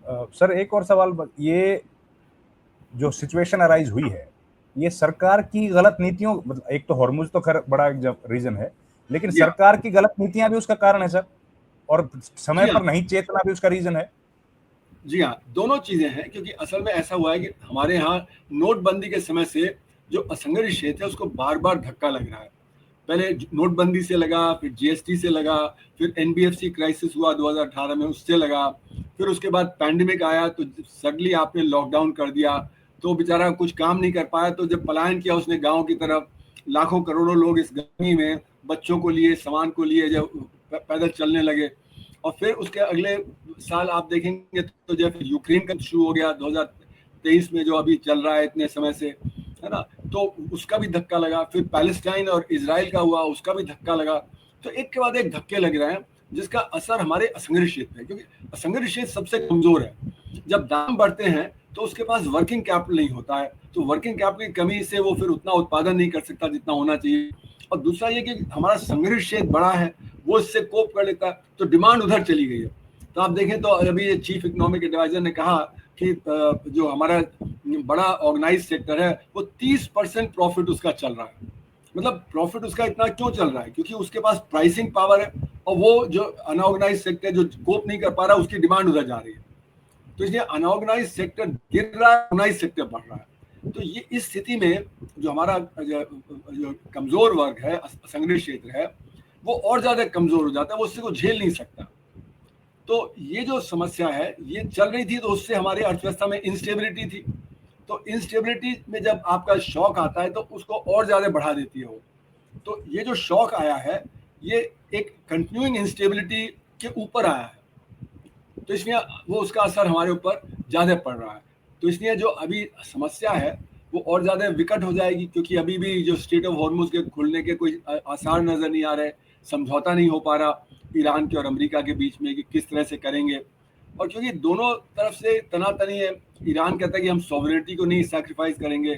Sir एक और सवाल, ये जो सिचुएशन अराइज हुई है, ये सरकार की गलत नीतियों, मतलब एक तो हॉर्मुज तो खैर बड़ा एक रीजन है, लेकिन जी हाँ। सरकार की गलत नीतियां भी उसका कारण है सर, और समय जी हाँ। पर नहीं चेतना भी उसका रीजन है। जी हाँ, दोनों चीजें हैं, क्योंकि असल में ऐसा हुआ है कि हमारे यहाँ नोटबंदी के समय से जो असंगठित क्षेत्र है उसको बार बार धक्का लग रहा है। पहले नोटबंदी से लगा, फिर जीएसटी से लगा, फिर एनबीएफसी क्राइसिस हुआ 2018 में, उससे लगा, फिर उसके बाद पैंडेमिक आया तो सडनली आपने लॉकडाउन कर दिया, तो बेचारा कुछ काम नहीं कर पाया, तो जब पलायन किया उसने गांव की तरफ, लाखों करोड़ों लोग इस गर्मी में बच्चों को लिए, सामान को लिए जब पैदल चलने लगे। और फिर उसके अगले साल आप देखेंगे तो जब यूक्रेन का शुरू हो गया 2023 में, जो अभी चल रहा है इतने समय से, है ना, तो उसका भी धक्का लगा। फिर पैलेस्टाइन और इजराइल का हुआ, उसका भी धक्का लगा। तो एक के बाद एक धक्के लग रहे हैं, जिसका असर हमारे असंगठित क्षेत्र है, क्योंकि असंगठित क्षेत्र सबसे कमजोर है। जब दाम बढ़ते हैं तो उसके पास वर्किंग कैपिटल नहीं होता है, तो वर्किंग कैपिटल की कमी से वो फिर उतना उत्पादन नहीं कर सकता जितना होना चाहिए। और दूसरा ये कि हमारा संगठित क्षेत्र बड़ा है, वो इससे कोप कर लेता है, तो डिमांड उधर चली गई है। तो आप देखें तो अभी ये चीफ इकोनॉमिक एडवाइजर ने कहा कि जो हमारा बड़ा ऑर्गेनाइज सेक्टर है वो 30% प्रॉफिट उसका चल रहा है। मतलब प्रॉफिट उसका इतना क्यों चल रहा है? क्योंकि उसके पास प्राइसिंग पावर है, और वो जो अनऑर्गेनाइज सेक्टर जो कोप नहीं कर पा रहा, उसकी डिमांड उधर जा रही है। तो इसलिए अनऑर्गेनाइज सेक्टर गिर रहा है, ऑर्गेनाइज सेक्टर बढ़ रहा है। तो ये इस स्थिति में जो हमारा जो कमजोर वर्ग है, असंगठित क्षेत्र है, वो और ज्यादा कमजोर हो जाता है, वो उससे को झेल नहीं सकता। तो ये जो समस्या है ये चल रही थी, तो उससे हमारी अर्थव्यवस्था में इंस्टेबिलिटी थी। तो इंस्टेबिलिटी में जब आपका शॉक आता है तो उसको और ज्यादा बढ़ा देती है वो। तो ये जो शॉक आया है, ये एक कंटिन्यूइंग इंस्टेबिलिटी के ऊपर आया है, तो इसलिए वो उसका असर हमारे ऊपर ज्यादा पड़ रहा है। तो इसलिए जो अभी समस्या है वो और ज्यादा विकट हो जाएगी, क्योंकि अभी भी जो स्ट्रेट ऑफ हॉर्मुज के खुलने के कोई आसार नजर नहीं आ रहे, समझौता नहीं हो पा रहा ईरान के और अमेरिका के बीच में कि किस तरह से करेंगे। और क्योंकि दोनों तरफ से तनातनी है, ईरान कहता है कि हम सॉवरेनिटी को नहीं सैक्रिफाइस करेंगे,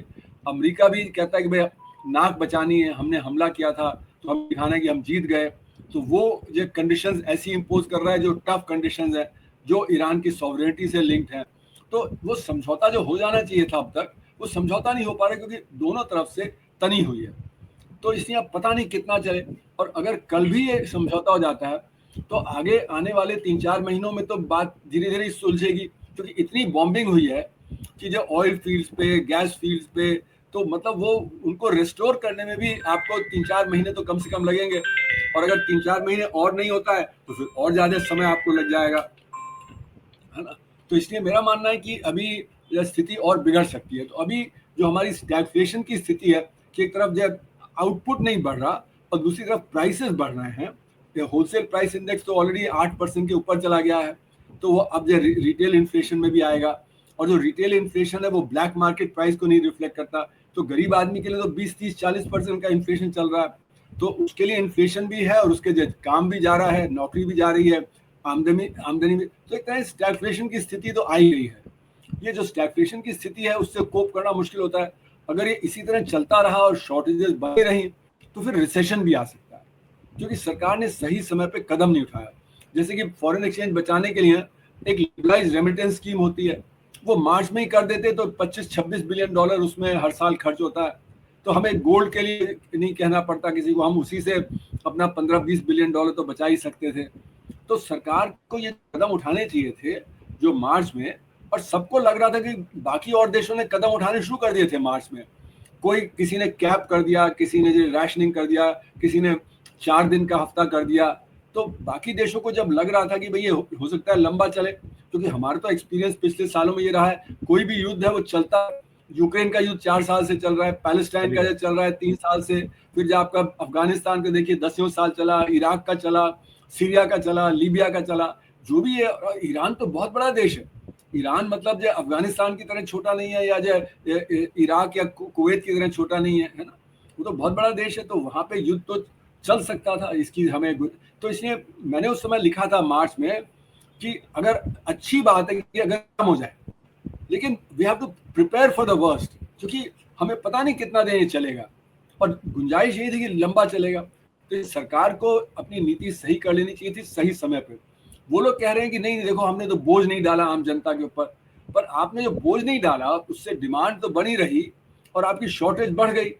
अमेरिका भी कहता है कि भाई नाक बचानी है, हमने हमला किया था तो हम दिखाना है कि हम जीत गए। तो वो जो कंडीशंस ऐसी इंपोज कर रहा है जो टफ कंडीशंस है, जो ईरान की सॉवरेनिटी से लिंक्ड है। तो वो समझौता जो हो जाना चाहिए था अब तक, वो समझौता नहीं हो पा रहा, क्योंकि दोनों तरफ से तनी हुई है। तो इसलिए अब पता नहीं कितना चले, और अगर कल भी ये समझौता हो जाता है तो आगे आने वाले 3-4 महीनों में तो बात धीरे धीरे सुलझेगी, क्योंकि इतनी बॉम्बिंग हुई है कि जो ऑयल फील्ड्स पे, गैस फील्ड्स पे, तो मतलब वो उनको रिस्टोर करने में भी आपको 3-4 महीने तो कम से कम लगेंगे। और अगर 3-4 महीने और नहीं होता है तो फिर और ज्यादा समय आपको लग जाएगा, है ना। तो इसलिए मेरा मानना है कि अभी यह स्थिति और बिगड़ सकती है। तो अभी जो हमारी स्टैग्फ्लेशन की स्थिति है कि एक तरफ जब आउटपुट नहीं बढ़ रहा और दूसरी तरफ प्राइसेस बढ़ रहे हैं, होलसेल प्राइस इंडेक्स तो ऑलरेडी 8% के ऊपर चला गया है, तो वो अब जो रिटेल इन्फ्लेशन में भी आएगा, और जो रिटेल इन्फ्लेशन है वो ब्लैक मार्केट प्राइस को नहीं रिफ्लेक्ट करता। तो गरीब आदमी के लिए तो 20-30-40% का इन्फ्लेशन चल रहा है, तो उसके लिए इन्फ्लेशन भी है और उसके काम भी जा रहा है, नौकरी भी जा रही है, आमदनी आमदनी में, तो एक तरह स्टैग्फ्लेशन की स्थिति तो आ ही गई है। ये जो स्टैग्फ्लेशन की स्थिति है उससे कोप करना मुश्किल होता है। अगर ये इसी तरह चलता रहा और शॉर्टेजेस बढ़े रही तो फिर रिसेशन भी आ सकता है, क्योंकि सरकार ने सही समय पे कदम नहीं उठाया। जैसे कि फॉरेन एक्सचेंज बचाने के लिए एक लिबरलाइज रेमिटेंस स्कीम होती है, वो मार्च में ही कर देते तो 25-26 बिलियन डॉलर उसमें हर साल खर्च होता है, तो हमें गोल्ड के लिए नहीं कहना पड़ता किसी को, हम उसी से अपना 15-20 बिलियन डॉलर तो बचा ही सकते थे। तो सरकार को ये कदम उठाने चाहिए थे जो मार्च में, और सबको लग रहा था कि बाकी और देशों ने कदम उठाने शुरू कर दिए थे मार्च में। कोई किसी ने कैप कर दिया, किसी ने रैशनिंग कर दिया, किसी ने 4 दिन का हफ्ता कर दिया। तो बाकी देशों को जब लग रहा था कि भाई ये हो सकता है लंबा चले, क्योंकि हमारा तो एक्सपीरियंस पिछले सालों में ये रहा है, कोई भी युद्ध है वो चलता, यूक्रेन का युद्ध 4 साल से चल रहा है, पैलेस्टाइन का चल रहा है 3 साल से, फिर जब आपका अफगानिस्तान का देखिए 10 साल चला, इराक का चला, सीरिया का चला, लीबिया का चला, जो भी है। ईरान तो बहुत बड़ा देश है, ईरान मतलब जो अफगानिस्तान की तरह छोटा नहीं है, या जो इराक या कुवैत की तरह छोटा नहीं है, है ना। वो तो बहुत बड़ा देश है, तो वहां पे युद्ध तो चल सकता था, इसकी हमें। तो इसलिए मैंने उस समय लिखा था मार्च में कि अगर अच्छी बात है कि अगर कम हो जाए, लेकिन we have to prepare for the worst, क्योंकि हमें पता नहीं कितना देर ये चलेगा, और गुंजाइश यही थी कि लंबा चलेगा। तो सरकार को अपनी नीति सही कर लेनी चाहिए थी सही समय पे। वो लोग कह रहे हैं कि नहीं देखो हमने तो बोझ नहीं डाला आम जनता के ऊपर, पर आपने जो बोझ नहीं डाला उससे डिमांड तो बनी रही और आपकी शॉर्टेज बढ़ गई।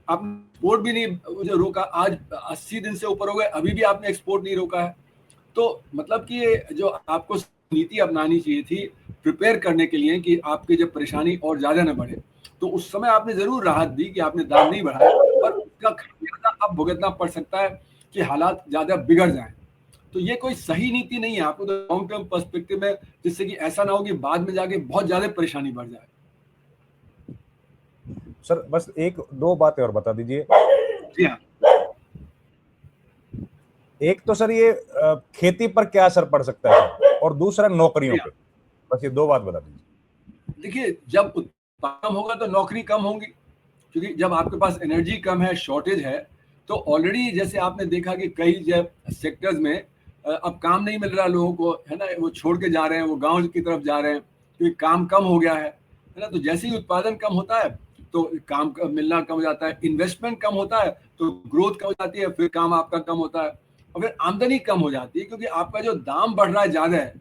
आपने एक्सपोर्ट भी नहीं जो रोका, आज 80 दिन से ऊपर हो गए, अभी भी आपने एक्सपोर्ट नहीं रोका है। तो मतलब कि ये जो आपको नीति अपनानी चाहिए थी प्रिपेयर करने के लिए कि आपकी जब परेशानी और ज्यादा न बढ़े, तो उस समय आपने जरूर राहत दी कि आपने दाम नहीं बढ़ाया, पर उसका खामियाजा अब भुगतना पड़ सकता है कि हालात ज्यादा बिगड़ जाएं। तो ये कोई सही नीति नहीं है, आपको तो लॉन्ग टर्म पर्सपेक्टिव में, जिससे कि ऐसा ना हो कि बाद में जाके बहुत ज्यादा परेशानी बढ़ जाए। सर बस एक दो बातें और बता दीजिए। जी हाँ। एक तो सर ये खेती पर क्या असर पड़ सकता है सर, और दूसरा नौकरियों पे, बस ये दो बात बता दीजिए। देखिए जब उत्पादन कम होगा तो नौकरी कम होंगी, क्योंकि जब आपके पास एनर्जी कम है, शॉर्टेज है, तो ऑलरेडी जैसे आपने देखा कि कई जब सेक्टर्स में अब काम नहीं मिल रहा लोगों को, है ना, वो छोड़ के जा रहे हैं, वो गांव की तरफ जा रहे हैं क्योंकि काम कम हो गया है ना। तो जैसे ही उत्पादन कम होता है तो काम मिलना कम हो जाता है, इन्वेस्टमेंट कम होता है तो ग्रोथ कम हो जाती है, फिर काम आपका कम होता है और फिर आमदनी कम हो जाती है, क्योंकि आपका जो दाम बढ़ रहा है ज्यादा है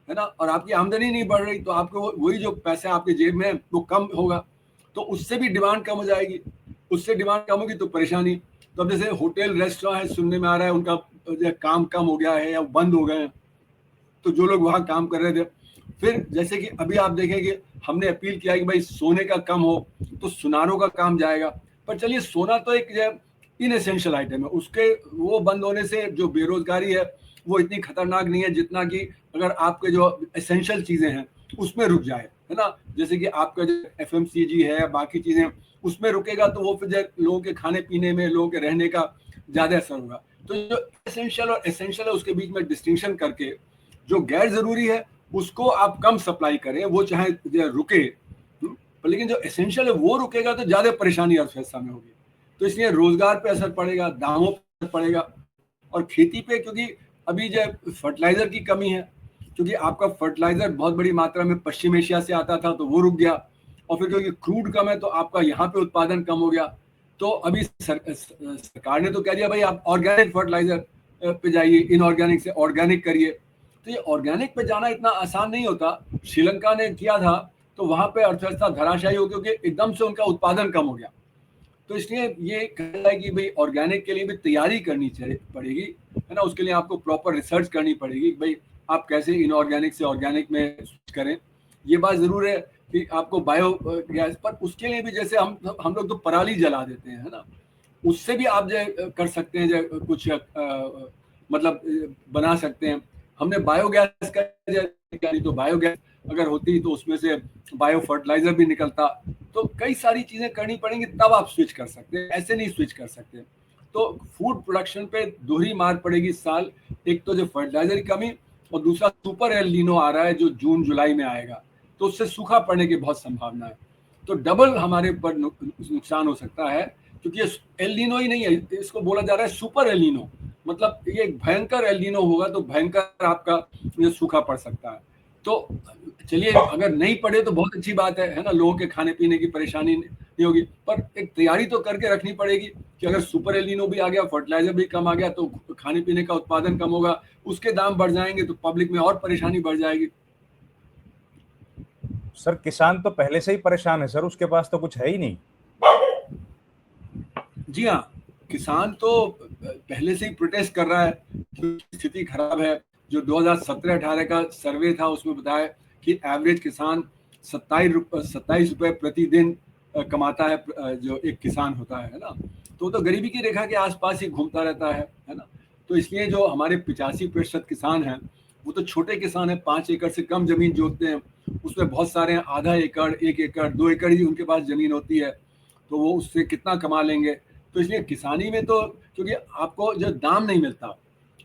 ना, और आपकी आमदनी नहीं बढ़ रही, तो आपको वही जो पैसे आपके जेब में है वो कम होगा, तो उससे भी डिमांड कम हो जाएगी, उससे डिमांड कम होगी तो परेशानी। तो अब जैसे होटल रेस्टोरेंट है, सुनने में आ रहा है उनका जो काम कम हो गया है या बंद हो गए हैं, तो जो लोग वहां काम कर रहे थे, फिर जैसे कि अभी आप देखेंगे हमने अपील किया कि भाई सोने का कम हो तो सुनारों का काम जाएगा, पर चलिए सोना तो एक इनएसेंशियल आइटम है, उसके वो बंद होने से जो बेरोजगारी है वो इतनी खतरनाक नहीं है जितना कि अगर आपके जो एसेंशियल चीजें हैं उसमें रुक जाए, है ना। जैसे कि आपका जो FMCG है, बाकी चीजें उसमें रुकेगा तो वो फिर लोगों के खाने पीने में, लोगों के रहने का ज्यादा असर होगा। तो जो एसेंशियल और एसेंशियल है उसके बीच में डिस्टिंक्शन करके जो गैर जरूरी है उसको आप कम सप्लाई करें, वो चाहे रुके, पर लेकिन जो एसेंशियल है वो रुकेगा तो ज्यादा परेशानी अर्थव्यवस्था में होगी। तो इसलिए रोजगार पे असर पड़ेगा, दामों पे असर पड़ेगा, और खेती पे, क्योंकि अभी जो फर्टिलाइजर की कमी है, क्योंकि आपका फर्टिलाइजर बहुत बड़ी मात्रा में पश्चिम एशिया से आता था तो वो रुक गया, और फिर क्योंकि क्रूड कम है तो आपका यहाँ पे उत्पादन कम हो गया। तो अभी सरकार ने तो कह दिया भाई आप ऑर्गेनिक फर्टिलाइजर पे जाइए, इनऑर्गेनिक से ऑर्गेनिक करिए। तो ये ऑर्गेनिक पे जाना इतना आसान नहीं होता। श्रीलंका ने किया था तो वहां पे अर्थव्यवस्था धराशायी हो, क्योंकि एकदम से उनका उत्पादन कम हो गया। तो इसलिए ये कहना है कि भाई ऑर्गेनिक के लिए भी तैयारी करनी पड़ेगी, है ना, उसके लिए आपको प्रॉपर रिसर्च करनी पड़ेगी भाई आप कैसे इनऑर्गेनिक से ऑर्गेनिक में स्विच करें। ये बात जरूर है कि आपको बायो गैस, पर उसके लिए भी जैसे हम लोग तो पराली जला देते हैं, है ना, उससे भी आप जो कर सकते हैं, जो कुछ मतलब बना सकते हैं। हमने बायोगैस का नहीं, तो बायोगैस अगर होती तो उसमें से बायो फर्टिलाइजर भी निकलता। तो कई सारी चीजें करनी पड़ेंगी तब आप स्विच कर सकते हैं, ऐसे नहीं स्विच कर सकते। तो फूड प्रोडक्शन पे दोहरी मार पड़ेगी इस साल, एक तो जो फर्टिलाइजर की कमी और दूसरा सुपर एल नीनो आ रहा है जो जून जुलाई में आएगा, तो उससे सूखा पड़ने की बहुत संभावना है। तो डबल हमारे ऊपर नुकसान हो सकता है, क्योंकि ये एल नीनो ही नहीं है, इसको बोला जा रहा है सुपर एल नीनो, मतलब ये भयंकर एल नीनो होगा तो भयंकर आपका ये सूखा पड़ सकता है। तो चलिए अगर नहीं पड़े तो बहुत अच्छी बात है ना, लोगों के खाने पीने की परेशानी नहीं होगी, पर एक तैयारी तो करके रखनी पड़ेगी कि अगर सुपर एल नीनो भी आ गया, फर्टिलाइजर भी कम आ गया, तो खाने पीने का उत्पादन कम होगा, उसके दाम बढ़ जाएंगे तो पब्लिक में और परेशानी बढ़ जाएगी। सर किसान तो पहले से ही परेशान है सर, उसके पास तो कुछ है ही नहीं। जी हाँ, किसान तो पहले से ही प्रोटेस्ट कर रहा है कि स्थिति खराब है। जो 2017-18 का सर्वे था उसमें बताया कि एवरेज किसान 27 रुपए प्रतिदिन कमाता है, जो एक किसान होता है ना, तो गरीबी की रेखा के आसपास ही घूमता रहता है ना। तो इसलिए जो हमारे 85% किसान हैं वो तो छोटे किसान हैं, 5 एकड़ से कम जमीन जोतते हैं, उसमें बहुत सारे हैं आधा एकड़, 1 एकड़, 2 एकड़ ही उनके पास जमीन होती है, तो वो उससे कितना कमा लेंगे। तो इसलिए किसानी में तो, क्योंकि आपको जो दाम नहीं मिलता,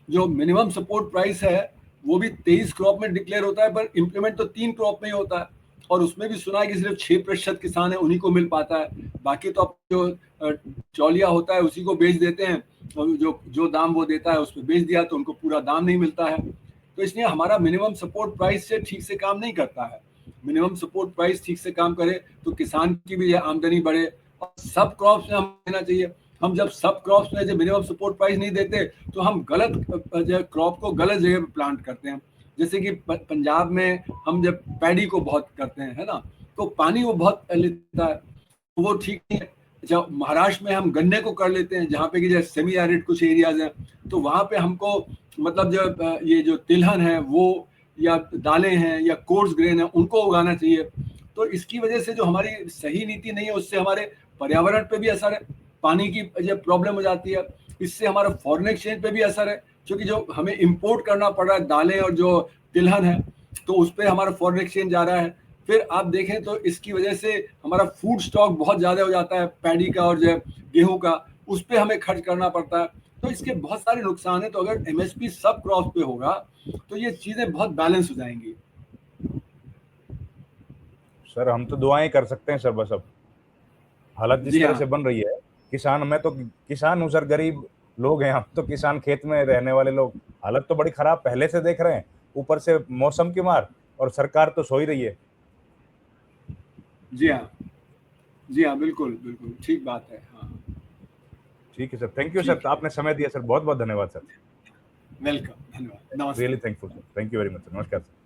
जो मिनिमम सपोर्ट प्राइस है वो भी 23 क्रॉप में डिक्लेयर होता है, पर इम्प्लीमेंट तो 3 क्रॉप में ही होता है, और उसमें भी सुना है कि सिर्फ 6% किसान है उन्हीं को मिल पाता है, बाकी तो अब जो चौलिया होता है उसी को बेच देते हैं, और जो दाम वो देता है उस पर बेच दिया तो उनको पूरा दाम नहीं मिलता है। तो इसलिए हमारा मिनिमम सपोर्ट प्राइस से ठीक से काम नहीं करता है। मिनिमम सपोर्ट प्राइस ठीक से काम करे तो किसान की भी आमदनी बढ़े, और सब क्रॉप्स में हमें लेना चाहिए। हम जब सब क्रॉप्स में जब मिनिमम सपोर्ट प्राइस नहीं देते तो हम गलत जो क्रॉप को गलत जगह पे प्लांट करते हैं। जैसे कि पंजाब में हम जब पैडी को बहुत करते हैं, है ना, तो पानी वो बहुत लेता है, वो ठीक नहीं है। जब महाराष्ट्र में हम गन्ने को कर लेते हैं, जहाँ पे कि जैसे सेमी एरिड कुछ एरियाज हैं, तो वहाँ पे हमको मतलब जो ये जो तिलहन है वो या दालें हैं या कोर्स ग्रेन है उनको उगाना चाहिए। तो इसकी वजह से जो हमारी सही नीति नहीं है उससे हमारे पर्यावरण पे भी असर है, पानी की जब प्रॉब्लम हो जाती है, इससे हमारा फॉरेन एक्सचेंज पे भी असर है, क्योंकि जो हमें इंपोर्ट करना पड़ रहा है दालें और जो तिलहन है, तो उस पर हमारा फॉरेन एक्सचेंज जा रहा है। फिर आप देखें तो इसकी वजह से हमारा फूड स्टॉक बहुत ज़्यादा हो जाता है, पैडी का और जो गेहूं का, उस पर हमें खर्च करना पड़ता है। तो इसके बहुत सारे नुकसान है। तो अगर एमएसपी सब क्रॉप पे होगा तो ये चीज़ें बहुत बैलेंस हो जाएंगी। सर हम तो दुआएं कर सकते हैं सर, बस अब हालत जिस जी तरह हाँ, से बन रही है, किसान, मैं तो किसान हूँ सर, गरीब लोग हैं हम तो, किसान खेत में रहने वाले लोग, हालत तो बड़ी खराब पहले से देख रहे हैं, ऊपर से मौसम की मार, और सरकार तो सो ही रही है। जी हाँ, जी हाँ, बिल्कुल बिल्कुल ठीक बात है। हाँ, ठीक है सर, थैंक यू सर, ठीक है, आपने समय दिया सर, बहुत बहुत धन्यवाद सर, वेलकम, धन्यवाद, नमस्ते। Really thankful sir, thank you very much sir, नमस्कार सर।